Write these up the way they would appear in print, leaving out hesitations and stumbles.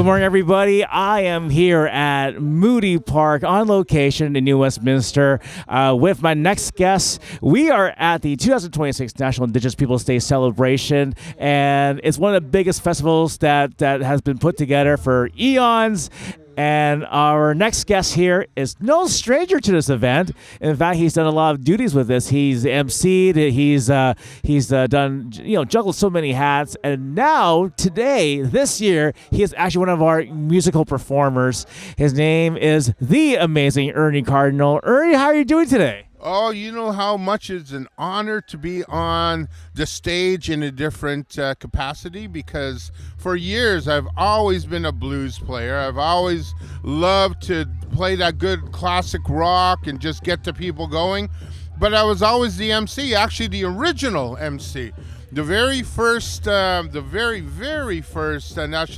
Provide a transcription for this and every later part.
Good morning, everybody. I am here at Moody Park on location in New Westminster with my next guest. We are at the 2026 National Indigenous Peoples Day celebration, and it's one of the biggest festivals that has been put together for eons. And our next guest here is no stranger to this event. In fact, he's done a lot of duties with this. He's emceed. He's done, juggled so many hats. And now, today, this year, he is actually one of our musical performers. His name is the amazing Ernie Cardinal. Ernie, how are you doing today? Oh, you know how much it's an honor to be on the stage in a different capacity, because for years I've always been a blues player. I've always loved to play that good classic rock and just get the people going. But I was always the MC, actually the original MC. The very first National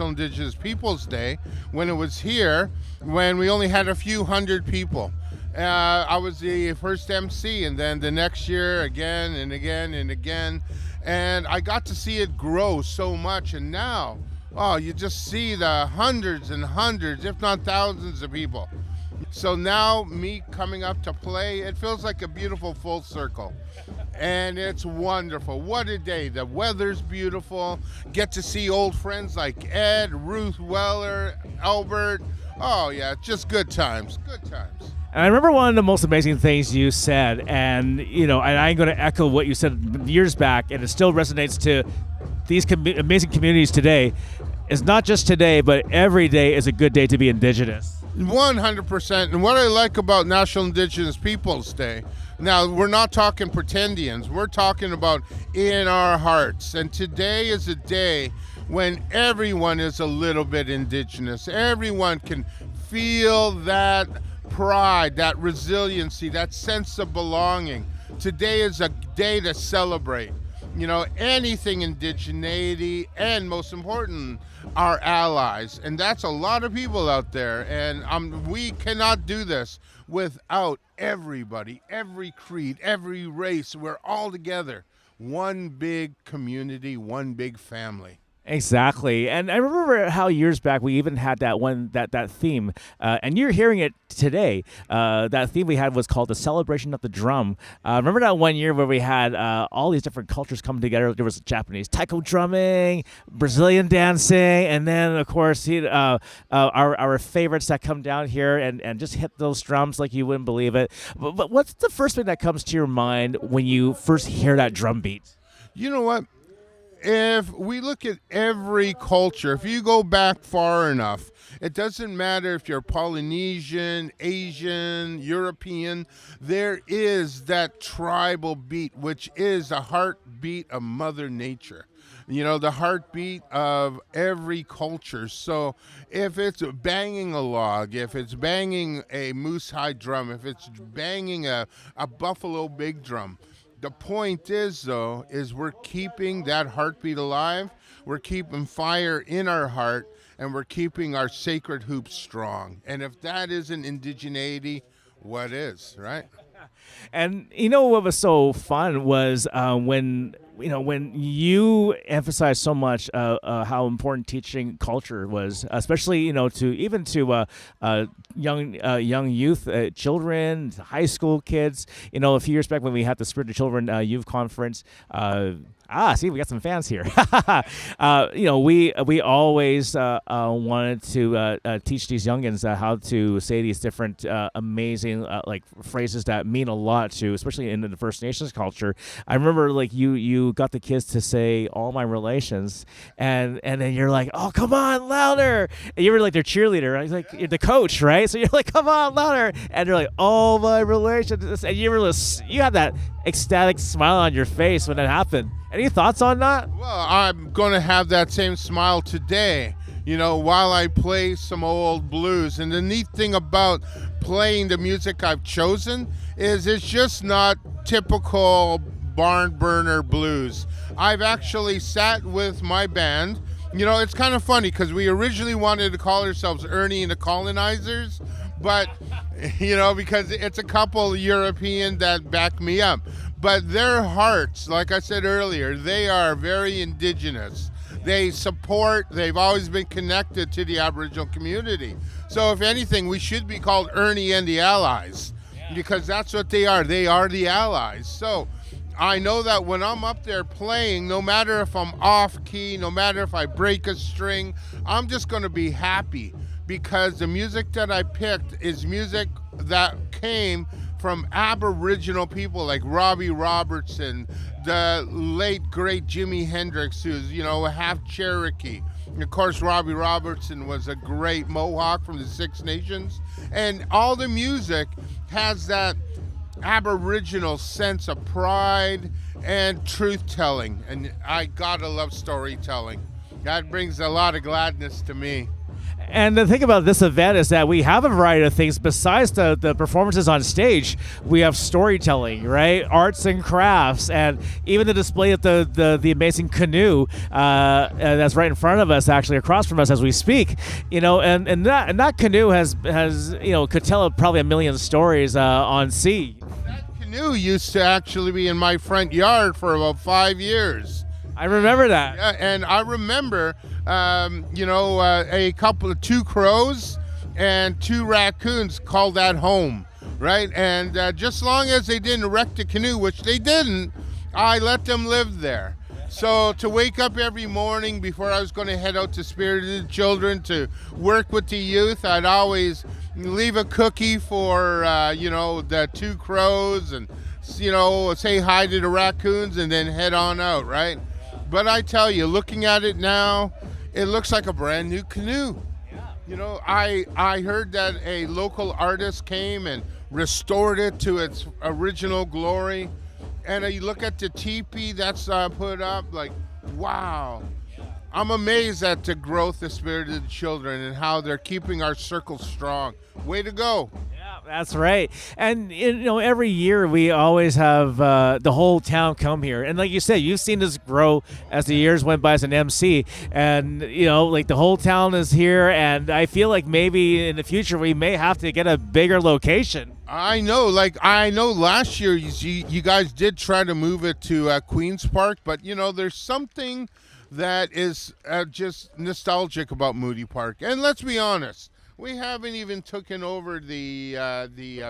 Indigenous Peoples Day, when it was here, when we only had a few hundred people. I was the first MC, and then the next year again and again and again, and I got to see it grow so much. And now, you just see the hundreds and hundreds, if not thousands of people. So now me coming up to play, it feels like a beautiful full circle. And it's wonderful. What a day. The weather's beautiful. Get to see old friends like Ed, Ruth Weller, Albert. Oh yeah, just good times, good times. And I remember one of the most amazing things you said, and I'm going to echo what you said years back, and it still resonates to these amazing communities today. It's not just today, but every day is a good day to be Indigenous. 100%. And what I like about National Indigenous Peoples Day, now we're not talking pretendians, we're talking about in our hearts. And today is a day when everyone is a little bit Indigenous. Everyone can feel that pride, that resiliency, that sense of belonging. Today is a day to celebrate, anything indigeneity, and most important, our allies. And that's a lot of people out there. And we cannot do this without everybody, every creed, every race. We're all together. One big community, one big family. Exactly. And I remember how years back we even had that theme, and you're hearing it today. That theme we had was called the Celebration of the Drum. Remember that one year where we had all these different cultures come together? There was Japanese taiko drumming, Brazilian dancing, and then, of course, our favorites that come down here and just hit those drums like you wouldn't believe it. But what's the first thing that comes to your mind when you first hear that drum beat? You know what? If we look at every culture, if you go back far enough, it doesn't matter if you're Polynesian, Asian, European, there is that tribal beat, which is the heartbeat of Mother Nature. The heartbeat of every culture. So if it's banging a log, if it's banging a moose hide drum, if it's banging a buffalo big drum, the point is, though, is we're keeping that heartbeat alive, we're keeping fire in our heart, and we're keeping our sacred hoops strong. And if that isn't indigeneity, what is, right? And what was so fun was when you emphasized so much how important teaching culture was, especially to young youth, children, high school kids. A few years back when we had the Spirit of Children Youth Conference. See, we got some fans here. We always wanted to teach these youngins how to say these different amazing phrases that mean a lot to, especially in the First Nations culture. I remember you got the kids to say all my relations, and then you're like, oh, come on, louder. And you were like their cheerleader, right? Like you're the coach, right? So you're like, come on, louder. And they're like, all my relations. And you had that ecstatic smile on your face when it happened. Any thoughts on that? Well, I'm going to have that same smile today, while I play some old blues. And the neat thing about playing the music I've chosen is it's just not typical barn burner blues. I've actually sat with my band. It's kind of funny because we originally wanted to call ourselves Ernie and the Colonizers, but, because it's a couple European that back me up. But their hearts, like I said earlier, they are very indigenous. They support, they've always been connected to the Aboriginal community. So if anything, we should be called Ernie and the Allies, because that's what they are. They are the allies. So I know that when I'm up there playing, no matter if I'm off key, no matter if I break a string, I'm just going to be happy, because the music that I picked is music that came from Aboriginal people like Robbie Robertson, the late great Jimi Hendrix, who's, half Cherokee. And of course, Robbie Robertson was a great Mohawk from the Six Nations. And all the music has that Aboriginal sense of pride and truth-telling. And I gotta love storytelling. That brings a lot of gladness to me. And the thing about this event is that we have a variety of things besides the performances on stage. We have storytelling, right? Arts and crafts, and even the display of the amazing canoe that's right in front of us, actually across from us as we speak. And that canoe has could tell probably a million stories on sea. That canoe used to actually be in my front yard for about 5 years. I remember that. Yeah, and I remember, two crows and 2 raccoons called that home, right? And just long as they didn't wreck the canoe, which they didn't, I let them live there. So to wake up every morning before I was going to head out to Spirited Children to work with the youth, I'd always leave a cookie for, the 2 crows and, say hi to the raccoons and then head on out, right? But I tell you, looking at it now, it looks like a brand new canoe. I heard that a local artist came and restored it to its original glory. And you look at the teepee that's put up, like, wow. I'm amazed at the growth of Spirited Children and how they're keeping our circle strong. Way to go. That's right. And, every year we always have the whole town come here. And like you said, you've seen this grow as the years went by as an MC. And, the whole town is here. And I feel like maybe in the future we may have to get a bigger location. I know last year you guys did try to move it to Queen's Park. But, there's something that is just nostalgic about Moody Park. And let's be honest. We haven't even taken over the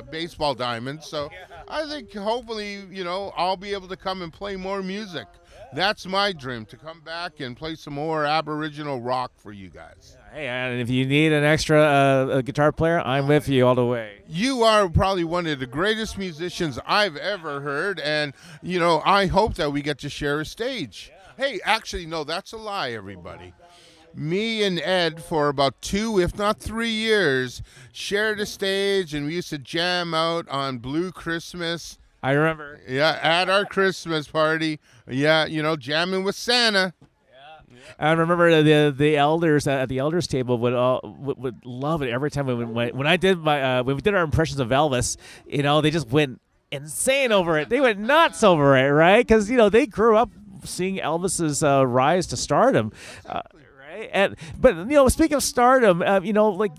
baseball diamonds, so I think hopefully, I'll be able to come and play more music. That's my dream, to come back and play some more Aboriginal rock for you guys. Hey, and if you need an extra guitar player, I'm with you all the way. You are probably one of the greatest musicians I've ever heard, and, I hope that we get to share a stage. Hey, actually, no, that's a lie, everybody. Me and Ed, for about 2, if not 3 years, shared a stage, and we used to jam out on Blue Christmas. I remember. Yeah, at our Christmas party. Yeah, jamming with Santa. Yeah. I remember the elders at the elders table would love it every time when I did when we did our impressions of Elvis. They just went insane over it. They went nuts over it, right? Because they grew up seeing Elvis's rise to stardom. But speaking of stardom,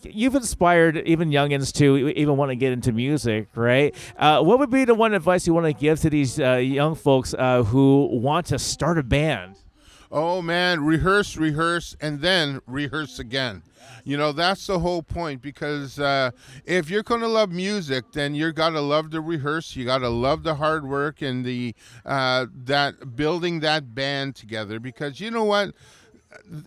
you've inspired even youngins to even want to get into music, right? What would be the one advice you want to give to these young folks who want to start a band? Oh man, rehearse, and then rehearse again. That's the whole point, because if you're going to love music, then you're got to love to rehearse. You got to love the hard work and the that building that band together, because you know what?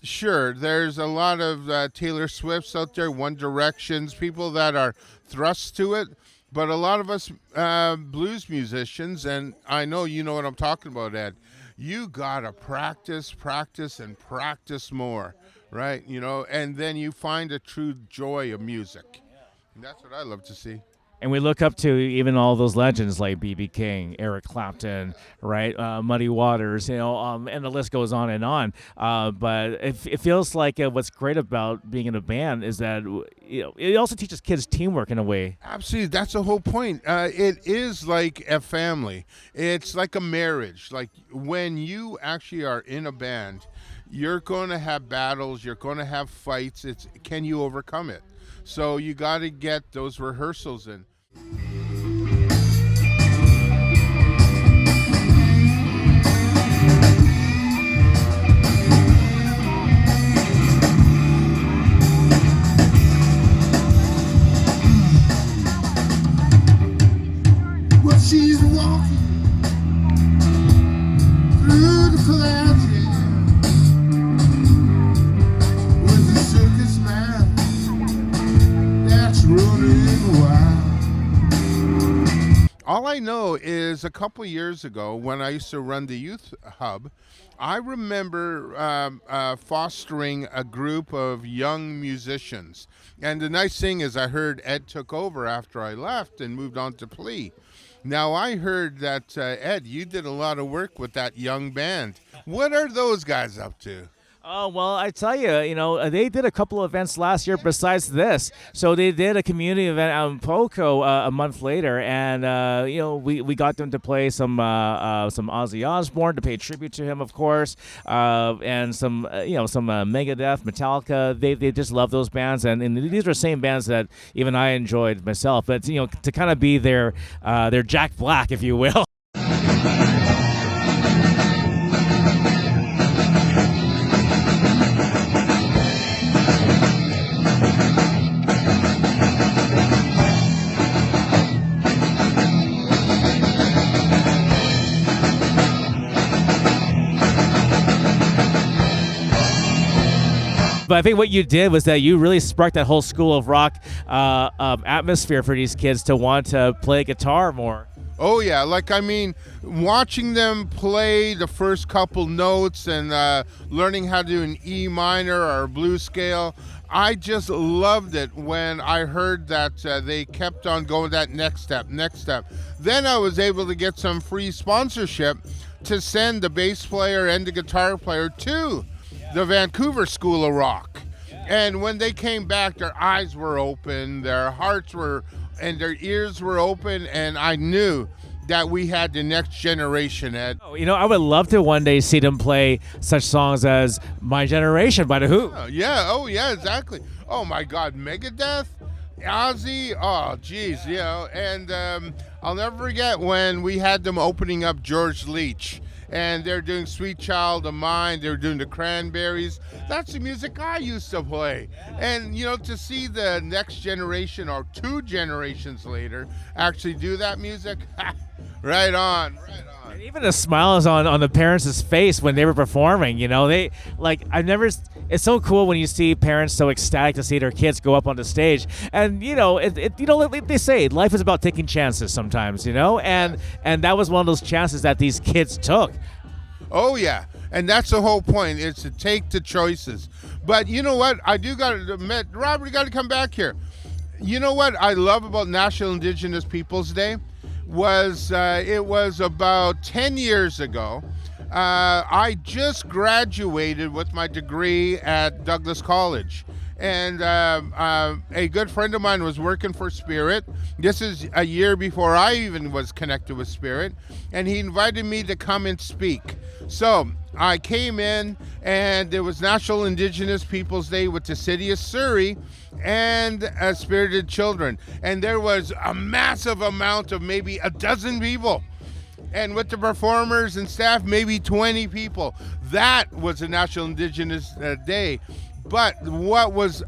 Sure, there's a lot of Taylor Swifts out there, One Directions, people that are thrust to it, but a lot of us blues musicians, and I know you know what I'm talking about, Ed, you gotta practice more, right? And then you find a true joy of music. And that's what I love to see. And we look up to even all those legends like B.B. King, Eric Clapton, right? Muddy Waters, and the list goes on and on. But it feels like what's great about being in a band is that it also teaches kids teamwork in a way. Absolutely, that's the whole point. It is like a family. It's like a marriage. Like when you actually are in a band, you're going to have battles. You're going to have fights. Can you overcome it? So you got to get those rehearsals in. All I know is a couple years ago when I used to run the youth hub, I remember fostering a group of young musicians. And the nice thing is I heard Ed took over after I left and moved on to Plea. Now, I heard that, Ed, you did a lot of work with that young band. What are those guys up to? Oh, well, I tell you, they did a couple of events last year besides this. So they did a community event out in Poco a month later, and, we got them to play some Ozzy Osbourne to pay tribute to him, of course, and some Megadeth, Metallica. They just love those bands, and these are the same bands that even I enjoyed myself. But, to kind of be their Jack Black, if you will. But I think what you did was that you really sparked that whole School of Rock atmosphere for these kids to want to play guitar more. Oh, yeah. Watching them play the first couple notes and learning how to do an E minor or a blues scale, I just loved it when I heard that they kept on going that next step. Then I was able to get some free sponsorship to send the bass player and the guitar player to the Vancouver School of Rock. And when they came back, their eyes were open, their hearts were, and their ears were open, and I knew that we had the next generation, Ed. I would love to one day see them play such songs as My Generation by The Who. Yeah, exactly. Oh my God, Megadeth, Ozzy, oh geez, and I'll never forget when we had them opening up George Leach. And they're doing Sweet Child of Mine, they're doing the Cranberries. That's the music I used to play. And, to see the next generation or two generations later actually do that music, right on. And even the smiles on the parents' face when they were performing, it's so cool when you see parents so ecstatic to see their kids go up on the stage. And, they say life is about taking chances sometimes, and that was one of those chances that these kids took. Oh, yeah. And that's the whole point, is to take the choices. But you know what? I do got to admit, Robert, you got to come back here. You know what I love about National Indigenous Peoples Day? It was about 10 years ago. I just graduated with my degree at Douglas College. And a good friend of mine was working for Spirit. This is a year before I even was connected with Spirit. And he invited me to come and speak. So I came in, and there was National Indigenous Peoples Day with the city of Surrey and Spirited Children. And there was a massive amount of maybe a dozen people. And with the performers and staff, maybe 20 people. That was a National Indigenous Day. But what was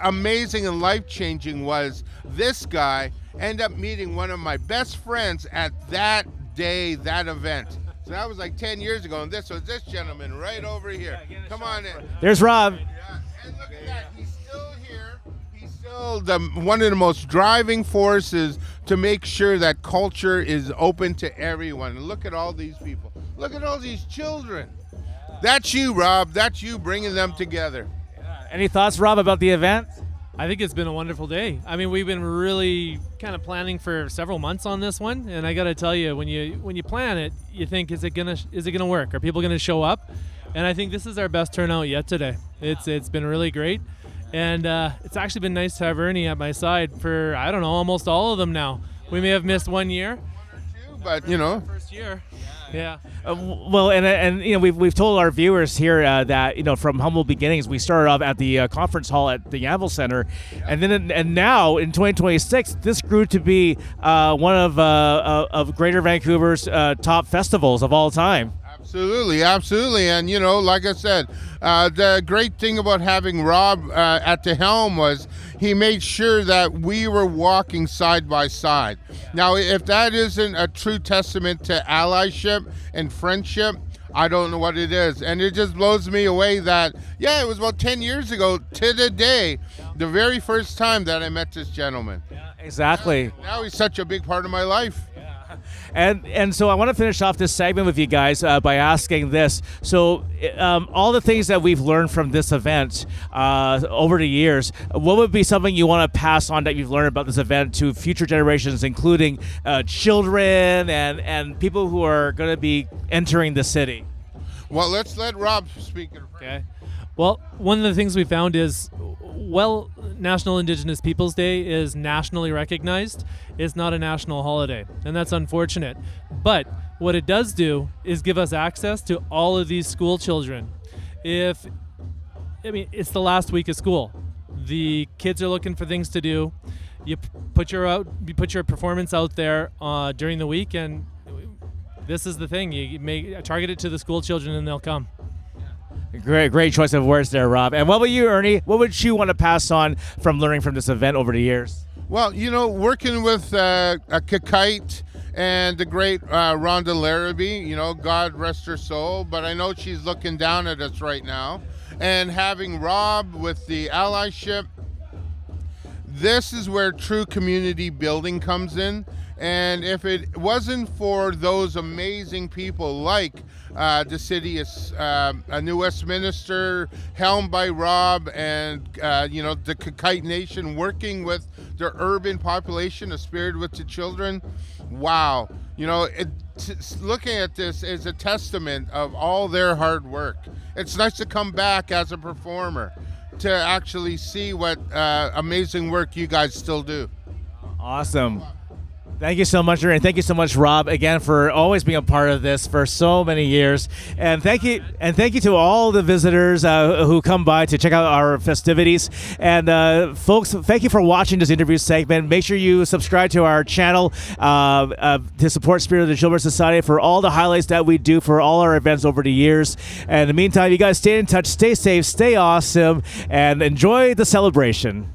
amazing and life-changing was this guy ended up meeting one of my best friends at that day, that event. So that was like 10 years ago, and this was this gentleman right over here. Come on in. There's Rob. Yeah, and look at that. He's still here. He's still one of the most driving forces to make sure that culture is open to everyone. And look at all these people. Look at all these children. That's you, Rob. That's you bringing them together. Any thoughts, Rob, about the event? I think it's been a wonderful day. I mean, we've been really kind of planning for several months on this one, and I got to tell you, when you plan it, you think, is it gonna work? Are people gonna show up? And I think this is our best turnout yet today. It's been really great, and it's actually been nice to have Ernie at my side for, I don't know, almost all of them now. We may have missed 1 year, but first year. Yeah. We've told our viewers here that from humble beginnings, we started off at the conference hall at the Anvil Center, and now in 2026, this grew to be one of Greater Vancouver's top festivals of all time. Absolutely. And, like I said, the great thing about having Rob at the helm was he made sure that we were walking side by side. Now, if that isn't a true testament to allyship and friendship, I don't know what it is. And it just blows me away that, it was about 10 years ago to the day, the very first time that I met this gentleman. Yeah, exactly. Now he's such a big part of my life. And so I want to finish off this segment with you guys by asking this. So all the things that we've learned from this event over the years, what would be something you want to pass on that you've learned about this event to future generations, including children and people who are going to be entering the city? Well, let's let Rob speak. Okay. Well, one of the things we found is, National Indigenous Peoples Day is nationally recognized. It's not a national holiday, and that's unfortunate. But what it does do is give us access to all of these school children. It's the last week of school. The kids are looking for things to do. You put your performance out there during the week, and this is the thing. You target it to the school children, and they'll come. Great choice of words there, Rob. And what about you, Ernie? What would you want to pass on from learning from this event over the years? Well, working with a Kakite and the great Rhonda Larrabee, God rest her soul, but I know she's looking down at us right now. And having Rob with the allyship, this is where true community building comes in. And if it wasn't for those amazing people like the city of New Westminster, helmed by Rob, and the Kakite Nation working with the urban population, a spirit with the children, wow. Looking at this is a testament of all their hard work. It's nice to come back as a performer to actually see what amazing work you guys still do. Awesome. Thank you so much, Ernie. Thank you so much, Rob, again, for always being a part of this for so many years. And thank you to all the visitors who come by to check out our festivities. And folks, thank you for watching this interview segment. Make sure you subscribe to our channel to support Spirit of the Children's Society for all the highlights that we do for all our events over the years. And in the meantime, you guys stay in touch, stay safe, stay awesome, and enjoy the celebration.